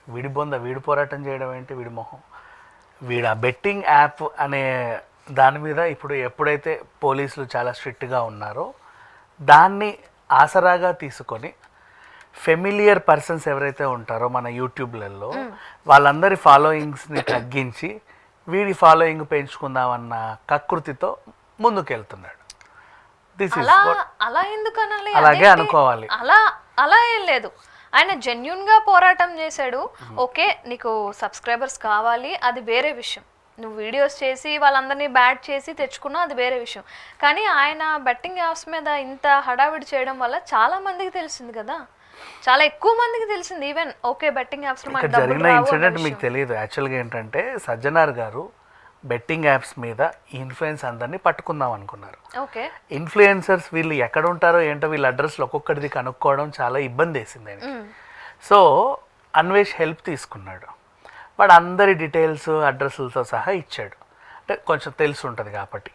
వీడి బొంద, వీడి పోరాటం చేయడం ఏంటి, వీడి మొహం. వీడు ఆ బెట్టింగ్ యాప్ అనే దాని మీద ఇప్పుడు ఎప్పుడైతే పోలీసులు చాలా స్ట్రిక్ట్గా ఉన్నారో దాన్ని ఆసరాగా తీసుకొని ఫెమిలియర్ పర్సన్స్ ఎవరైతే ఉంటారో మన యూట్యూబ్లలో వాళ్ళందరి ఫాలోయింగ్స్ని తగ్గించి వీడి ఫాలోయింగ్ పెంచుకుందామన్న కకృతితో ముందుకెళ్తున్నాడు. దిస్ ఇస్ అలా ఎందుకు అనాలి? అలాగే అనుకోవాలి. అలా ఏం లేదు, ఆయన జెన్యున్ గా పోరాటం చేశాడు. ఓకే, నీకు సబ్స్క్రైబర్స్ కావాలి, అది వేరే విషయం. నువ్వు వీడియోస్ చేసి వాళ్ళందరినీ బ్యాట్ చేసి తెచ్చుకున్నా అది వేరే విషయం. కానీ ఆయన బెట్టింగ్ యాప్స్ మీద ఇంత హడావిడి చేయడం వల్ల చాలా మందికి తెలిసింది కదా, చాలా ఎక్కువ మందికి తెలిసింది. ఈవెన్ ఓకే బెట్టింగ్ యాప్స్ జరిగిన ఇన్సిడెంట్ మీకు తెలియదు. యాక్చువల్గా ఏంటంటే సజ్జనార్ గారు బెట్టింగ్ యాప్స్ మీద ఇన్ఫ్లుయెన్స్ అందరినీ పట్టుకుందాం అనుకున్నారు. ఓకే, ఇన్ఫ్లుయెన్సర్స్ వీళ్ళు ఎక్కడ ఉంటారో ఏంటో వీళ్ళ అడ్రస్లు ఒక్కొక్కటిది కనుక్కోవడం చాలా ఇబ్బంది వేసింది ఆయనకి. సో అన్వేష్ హెల్ప్ తీసుకున్నాడు. వాడు అందరి డీటెయిల్స్ అడ్రస్లతో సహా ఇచ్చాడు. అంటే కొంచెం తెలిసి ఉంటుంది కాబట్టి.